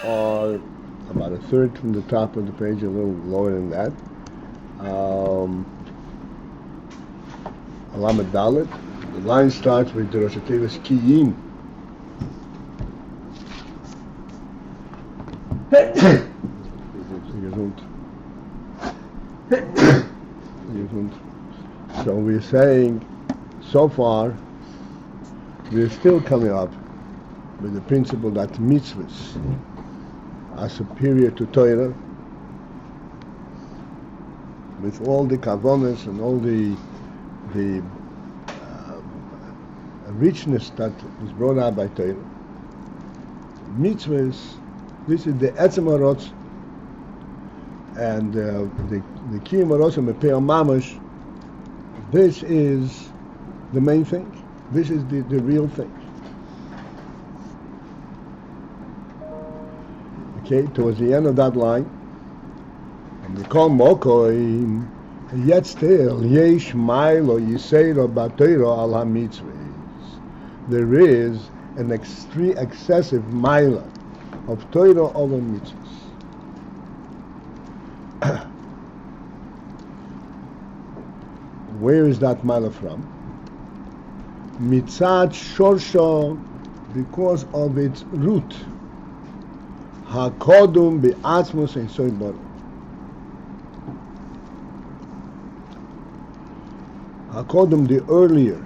are about a third from the top of the page, a little lower than that. Alamed Dalet. The line starts with the Rosh Hashanah's Kiyim. So we're saying, so far, we're still coming up with the principle that mitzvahs are superior to Torah, with all the kavanas and all the richness that is brought out by Torah. Mitzvahs, this is the etzem harotz, and the kiyum harotz and mepeil mamash. This is the main thing. This is the real thing. Okay, towards the end of that line, and we call mokoi, yet still yesh mailo yiseiro batoiro al hamitzvahs. There is an extreme, excessive maila of Torah over mitzvahs. Where is that maila from? Mitzad shorsho, because of its root. Hakodum be'atzmos and soibor. Hakodum, the earlier.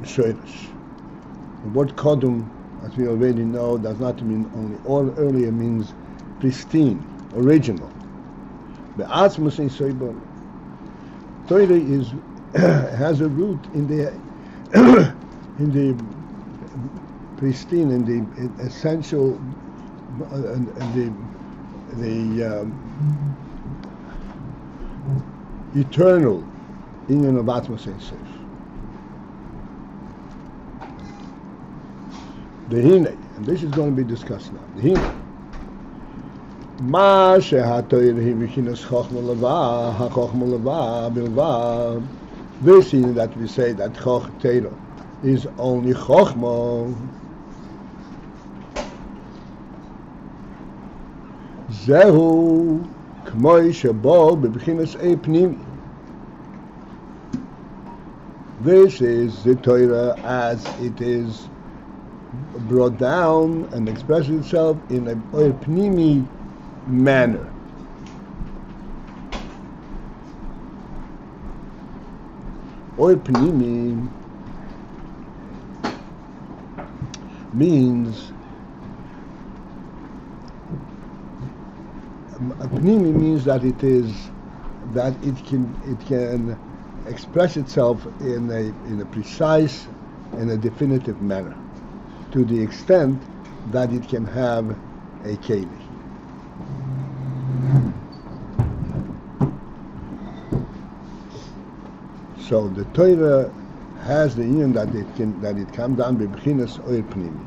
Shoirish. The word kodum, as we already know, does not mean only earlier, means pristine, original. Be'atzmos and soibor. Torah is has a root in the in the pristine, in the essential, the eternal union of Atmos and Seif. The Hine, and this is going to be discussed now. The Hine. Ma she'ha'Torah hi v'chinas chochma leva, ha'chochma leva bilva. This is that we say that Torah is only chochma. Zehu k'moi shebo b'b'chinas pnimi. This is the Torah as it is brought down and expresses itself in a pnimi manner. Or pnimi means pnimi means that it can express itself in a precise and a definitive manner, to the extent that it can have a keli. So the Torah has the union that it comes down b'bchinas oir pnimi.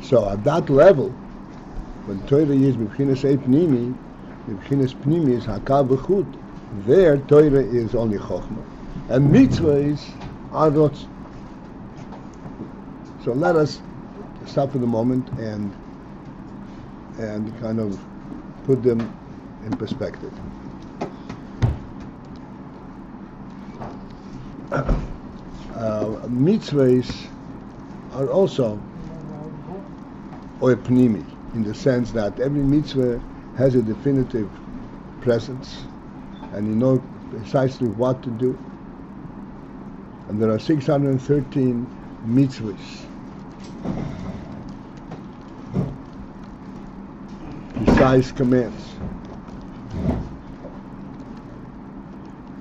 So at that level, when Torah is b'bchinas oir pnimi, b'bchinas pnimi is hakav v'chut. There Torah is only chokhmah, and mitzvahs are rotz. So let us stop for the moment and kind of put them in perspective. Mitzvahs are also or pnimi, in the sense that every mitzvah has a definitive presence, and you know precisely what to do. And there are 613 mitzvahs, precise commands.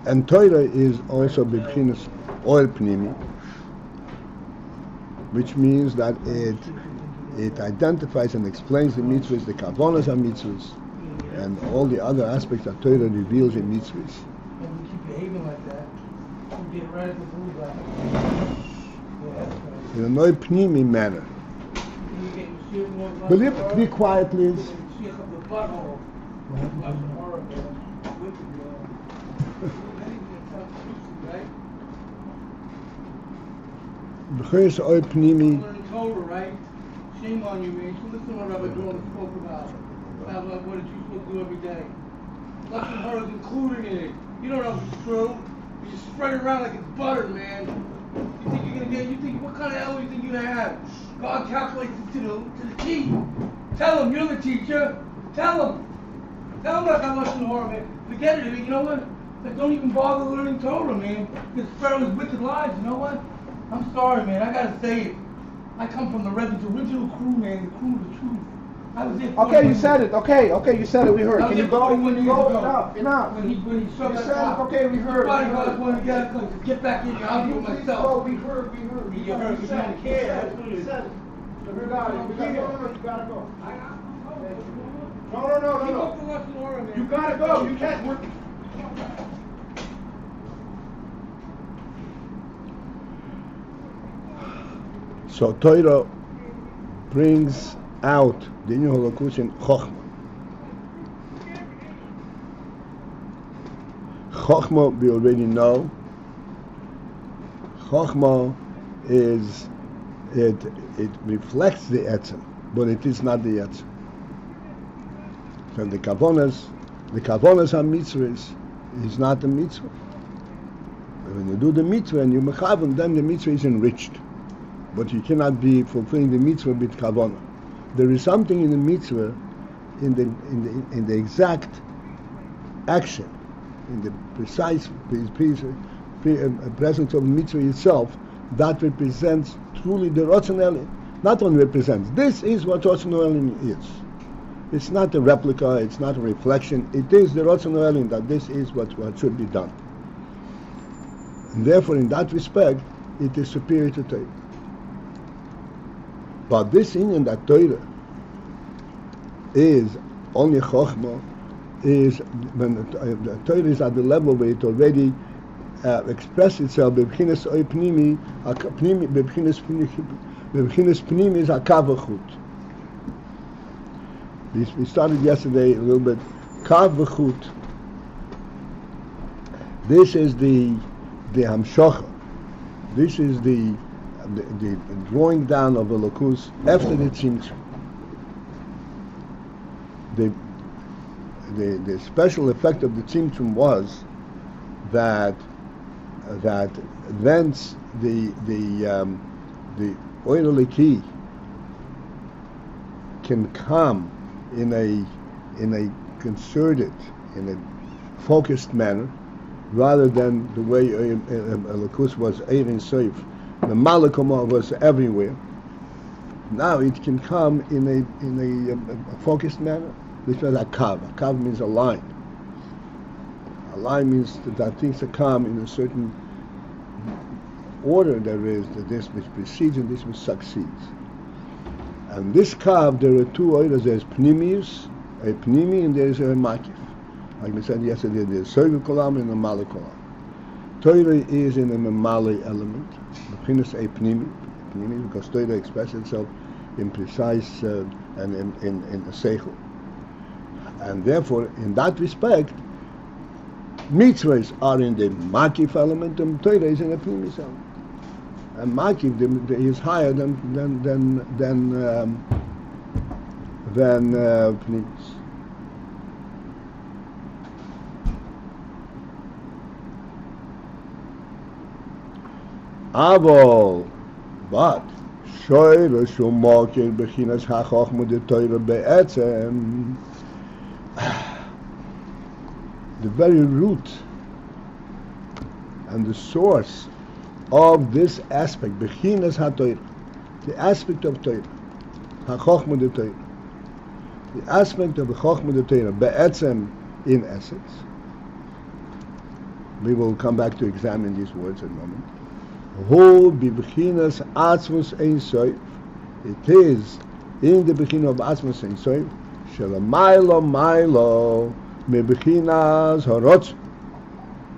And Torah is also b'bchinas oil pnimi, which means that it identifies and explains the mitzvahs, the kavonas of mitzvahs, and all the other aspects that Torah reveals in mitzvahs. And we keep behaving like that, we get right at the bullseye. In a no pnimi manner. Be quiet, please. Right? B'chinas oy pnimi. Learning Torah, right? Shame on you, man. You should listen to what Rabbi Dorn spoke about. About what are you supposed to do every day? Lesson Torah is included in it. You don't know if it's true. You just spread it around like it's butter, man. You think you're gonna get? You think what kind of Elul you think you're gonna have? God calculates it to the T. Tell him you're the teacher. Tell him. Tell him like I Lesson Torah, man. Forget it. You know what? Like, don't even bother learning Torah, man. Just spread all his wicked lies. You know what? I'm sorry, man. I gotta say it. I come from the original crew, man. The crew of the truth. I was there. Okay, you said it. Okay, you said it. We heard. I was Can you there go? 41 Can you years go? ago. Enough. When he showed You that said it. top. Okay, we heard. Body guys wanted to get back in here. I'll do it Please myself. go. We heard. You heard. You don't care. You said it. We got it. No, you gotta go. I got No. Keep up the Lesson Torah, man. You gotta go. You can't. So Torah brings out the new Holocaust in Chochmah. Chochmah, we already know. Chochmah is, it reflects the Etzem, but it is not the Etzem. So the Kavonas HaMitzvahs is not a mitzvah. When you do the mitzvah and you mechavan, then the mitzvah is enriched. But you cannot be fulfilling the mitzvah with kavanah. There is something in the mitzvah, in the exact action, in the precise presence of the mitzvah itself, that represents truly the Ratzon Elim. Not only represents. This is what Ratzon Elim is. It's not a replica. It's not a reflection. It is the Ratzon Elim that this is what should be done. And therefore, in that respect, it is superior to Torah. But this Inyan that Torah is only Chochmah, is when the Torah is at the level where it already expresses itself. B'chinas oy pnimi, b'chinas pnimi is hakav v'chut. We started yesterday a little bit. Kav v'chut. This is the hamshocha. This is the drawing down of a lokus after the tzimtzum. The special effect of the tzimtzum was that thence the oil leki can come in a concerted, in a focused manner, rather than the way a lakus was Ayin Seif. The Malakoma was everywhere. Now it can come in a focused manner. This was a kav. A kav means a line. A line means that things come in a certain order. There is this which precedes and this which succeeds. And this kav, there are two orders. There's pnimius, a pnimi, and there is a makif. Like we said yesterday, there's soiv kolam and a mala kolam. Torah is in a mamali element. B'chinas a pnimi, because Torah expresses itself in precise and in a seichel. And therefore, in that respect, mitzvahs are in the makif element, and Torah is in a pnimi element. And makif is higher than pnimis. Avol, but shoyre shumokir bechinas hachochma de Torah be'etzem. The very root and the source of this aspect, bechinas haTorah, the aspect of Torah, hachochma de Torah, the aspect of the chochma de Torah be'etzem, in essence. We will come back to examine these words in a moment. Who b'bechinas atzmus ein soif. It is in the beginning of atzmus ein soif. Shelamaylo maylo mebechinas harotz,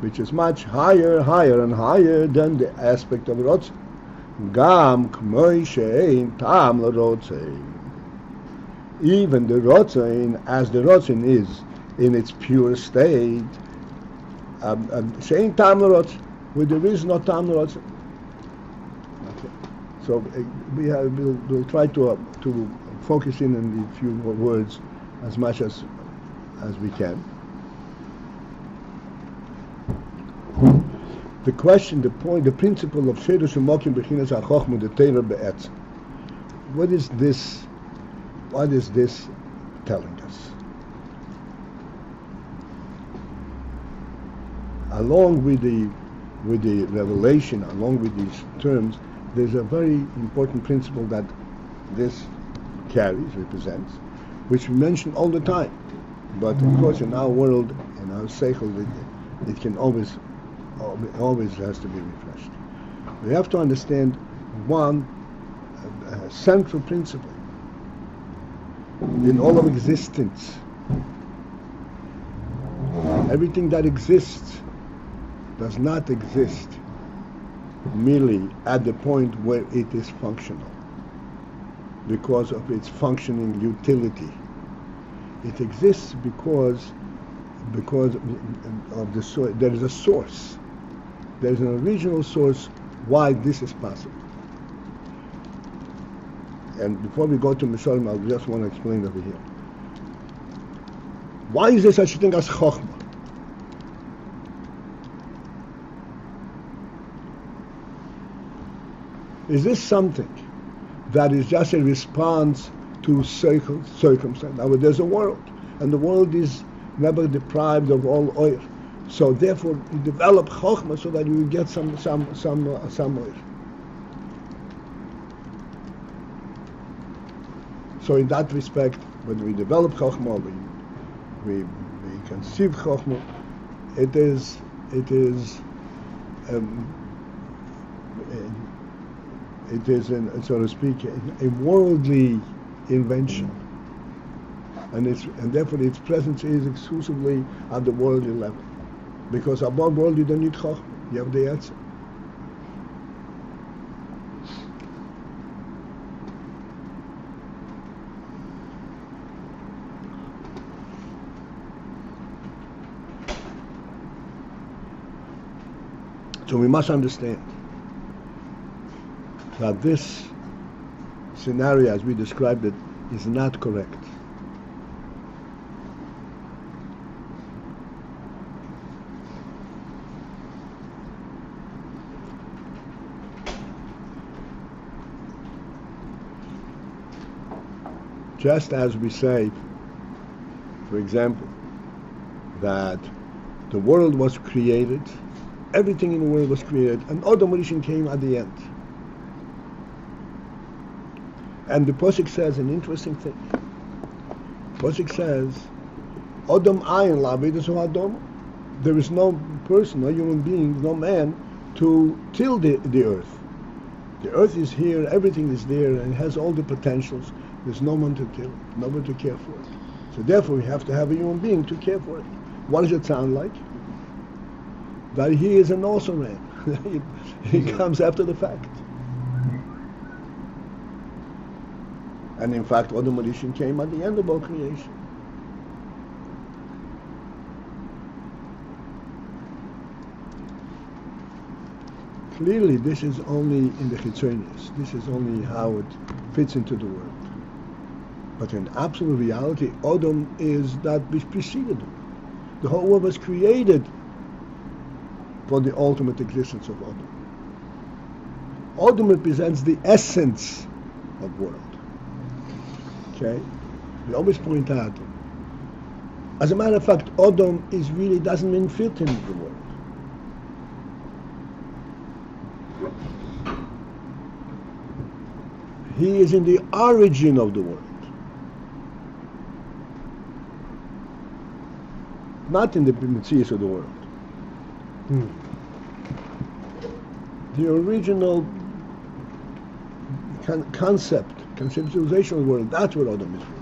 which is much higher and higher than the aspect of rotz. Gam k'moi she'ein tam l'rotzein. Even the rotzein, as the rotzein is in its pure state, saying Tam L'Rotz, where there is no Tam L'Rotz. Okay. So we'll try to focus in on a few more words as much as we can. The question, the point, the principle of Shedush Umokim Bechinas HaChochma, the Torah Be'etz. What is this telling us? Along with the revelation, along with these terms, there's a very important principle that this represents, which we mention all the time. But of course, in our world, in our seichel, it can always has to be refreshed. We have to understand one central principle in all of existence. Everything that exists does not exist merely at the point where it is functional, because of its functioning utility. It exists because of the source. There is a source. There is an original source why this is possible. And before we go to Misharim, I just want to explain over here. Why is there such a thing as Chochmah? Is this something that is just a response to circumstance? Now, there's a world, and the world is never deprived of all oil. So therefore, you develop Chochmah so that you will get some oil. So in that respect, when we develop Chochmah, we conceive Chochmah, it is so to speak, a worldly invention, and therefore its presence is exclusively at the worldly level, because above world you don't need Chochmah, you have the answer. So we must understand that this scenario, as we described it, is not correct. Just as we say, for example, that the world was created, everything in the world was created, and Adam Rishon came at the end. And the Pasuk says an interesting thing. Pasuk says, Adam Ayin la'avedas Adam. There is no person, no human being, no man to till the earth. The earth is here, everything is there, and it has all the potentials. There's no one to till it, no one to care for it. So therefore we have to have a human being to care for it. What does it sound like? That he is an also man. He comes after the fact. And in fact, Adam Rishon came at the end of all creation. Clearly, this is only in the Chitzonius. This is only how it fits into the world. But in absolute reality, Adam is that which preceded him. The whole world was created for the ultimate existence of Adam. Adam represents the essence of world. Okay? We always point out, as a matter of fact, Adam is really doesn't mean fit in the world. He is in the origin of the world, not in the Metzius of the world. The original conceptualization of the world, that's what Adam is for.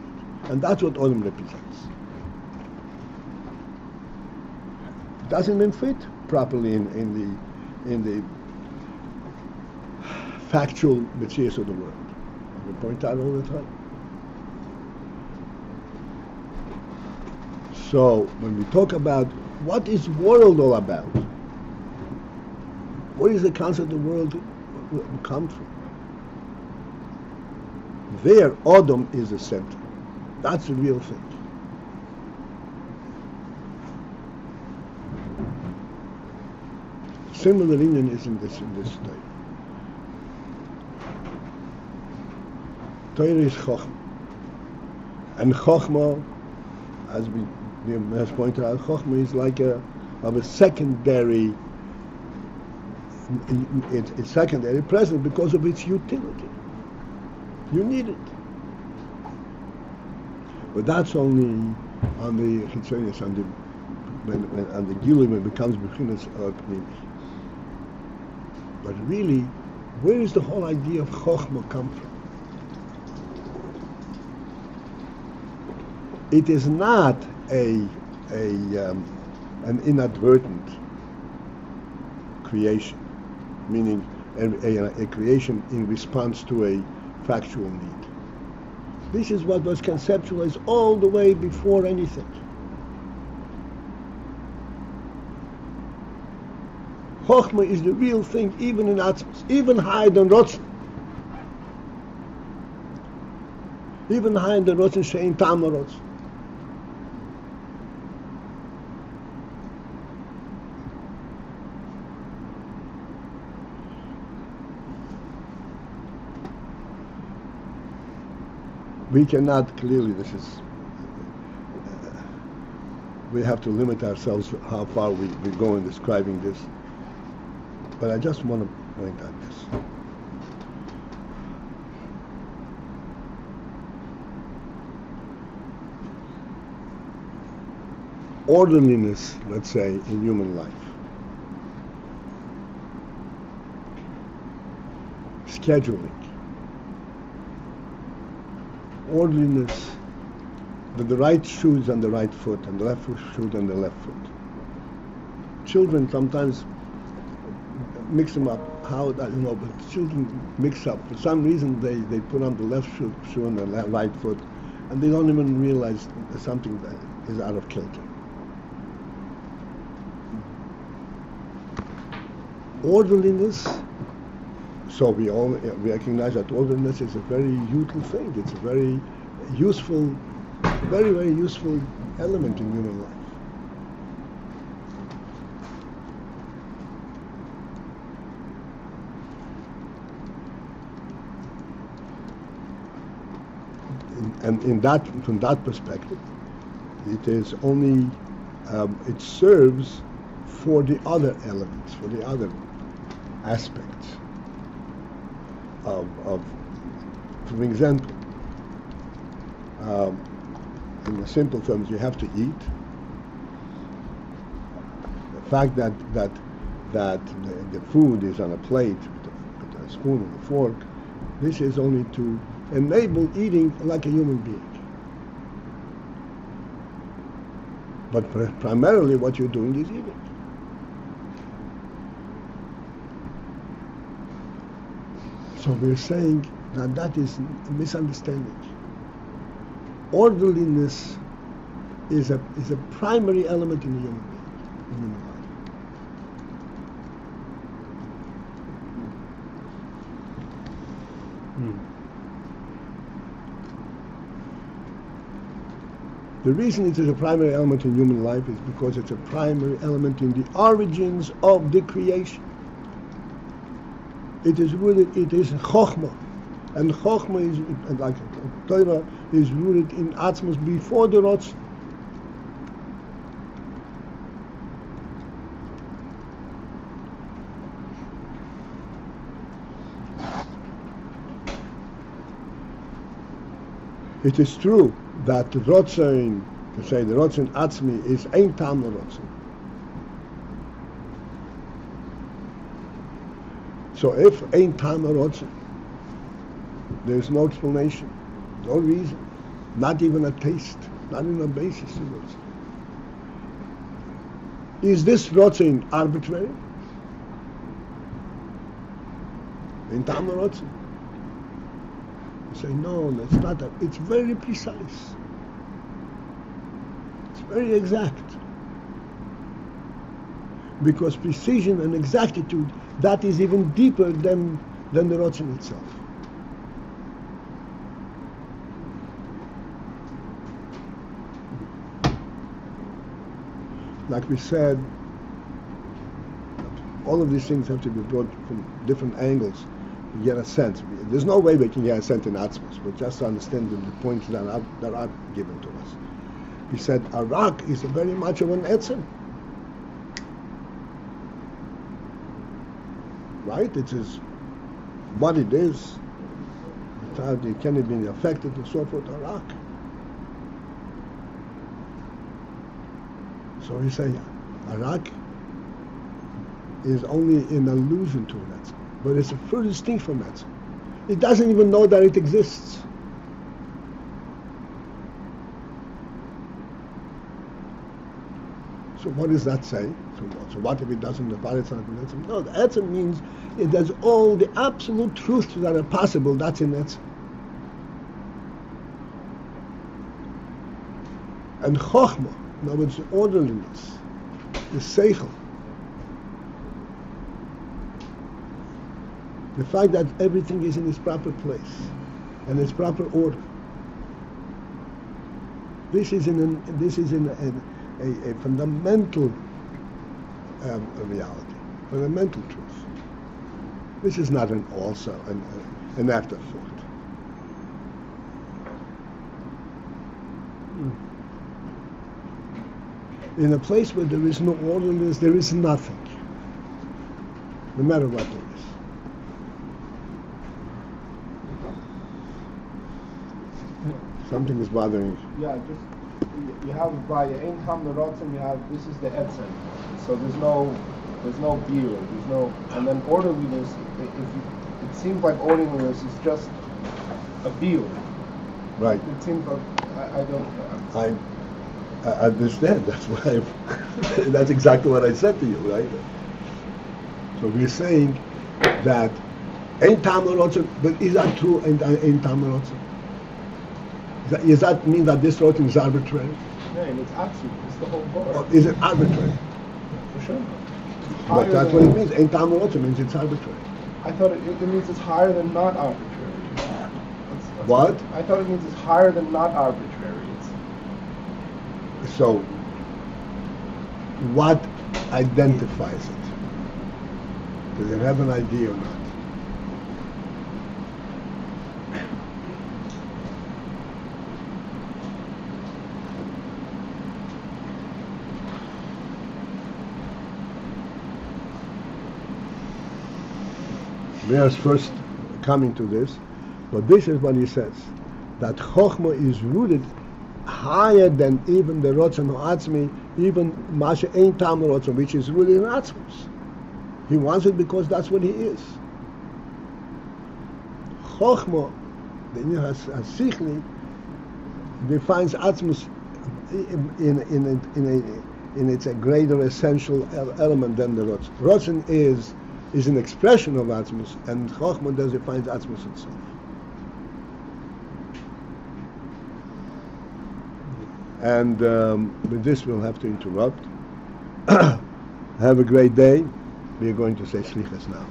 And that's what Adam represents. It doesn't mean fit properly in the factual Metzius of the world. We point out all the time. So when we talk about what is world all about? Where is the concept of world come from? There, Adam is the center. That's the real thing. Similar Indian is in this Torah. Torah is Chochmah. And Chochmah, as we have pointed out, Chochmah is like a secondary, it's secondary present because of its utility. You need it. But that's only on the Chitzonius, on the Gilui, when it becomes Bechinas Pnimi. But really, where is the whole idea of Chochmah come from? It is not an inadvertent creation, meaning a creation in response to a factual need. This is what was conceptualized all the way before anything. Chochmah is the real thing, even in Atzmos, even higher than Rotzen. Even higher than Rotzen, Shein Tam Rotzen. We cannot clearly, we have to limit ourselves how far we go in describing this. But I just want to point out this. Orderliness, let's say, in human life. Scheduling. Orderliness, that the right shoe is on the right foot and the left shoe on the left foot. Children sometimes mix them up. How, but children mix up. For some reason they put on the left shoe on the right foot, and they don't even realize there's something that is out of kilter. Orderliness, so we all recognize that orderliness is a very useful thing. It's a very useful, very, very useful element in human life. And from that perspective, it is only, it serves for the other elements, for the other aspects of for example, in the simple terms, you have to eat. The fact that the food is on a plate with a spoon and a fork, this is only to enable eating like a human being. But primarily what you're doing is eating. So we're saying that is a misunderstanding. Orderliness is a primary element in the human being, in human life. The reason it is a primary element in human life is because it's a primary element in the origins of the creation. It is rooted, it is Chochmah. And Chochmah is, like Torah, is rooted in Atzmos before the Rotz. It is true that the Rotzain, to say the Rotzain Atzmi, is ein tam Rotzain. So if ein tam Rotzain, there is no explanation, no reason, not even a taste, not even a basis to Rotzain. Is this Rotzain arbitrary? Ein tam Rotzain. Say, no, that's not that. It's very precise. It's very exact. because precision and exactitude, that is even deeper than the Rotzen itself. Like we said, all of these things have to be brought from different angles to get a sense. There's no way we can get a sense in Atzmos, but just to understand the points that are given to us. He said a rock is very much of an etzem. Right? It is what it is. It cannot be affected and so forth, a rock. So he said a rock is only an allusion to an etzem, but it's a furthest thing from etzem. It doesn't even know that it exists. So what does that say? So what if it doesn't know about it's not an etzem? No, the etzem means it has all the absolute truths that are possible. That's in etzem. And chokhmah, in other words, the orderliness, the seichel, the fact that everything is in its proper place and its proper order. This is in a fundamental reality, fundamental truth. This is not an afterthought. In a place where there is no orderliness, there is nothing, no matter what there is. Something is bothering you. Yeah, just you have by Ayin Tam Rotzen, you have this is the etzem. So there's no beer, there's no, and then orderliness. It seems like orderliness is just a beer. Right. It seems like I don't. I understand. That's why. That's exactly what I said to you, right? So we're saying that Ayin Tam Rotzen, but is that true? Ayin Tam Rotzen. Does that mean that this rotten is arbitrary? No, it's absolute. It's the whole board. Or is it arbitrary? For sure. But that's what it means. Ein tam rotzen means it's arbitrary. I thought it means it's higher than not arbitrary. That's What? I thought it means it's higher than not arbitrary. So, what identifies it? Does it have an idea or not? We are first coming to this, but this is what he says, that Chokhmah is rooted higher than even the Rotzen Ha'atzmi, even Masha Ein Tam Rotzen, which is rooted in Atzmos. He wants it because that's what he is. Chokhmah, the Inyan HaSichli, defines Atzmos in its a greater essential element than the Rotzen. Rotzen is an expression of Atzmos, and Chokhmah defines Atzmos itself. And with this we'll have to interrupt. Have a great day. We are going to say Slichas now.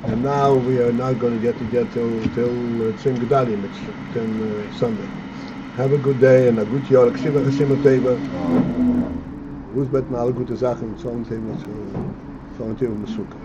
And now we are not going to get till Tzim Gedalim, till Sunday. Have a good day and a good year. Ksiva Chasima Teva. Uzbet na alle gute Sachen. Sollen Teva Mesuka.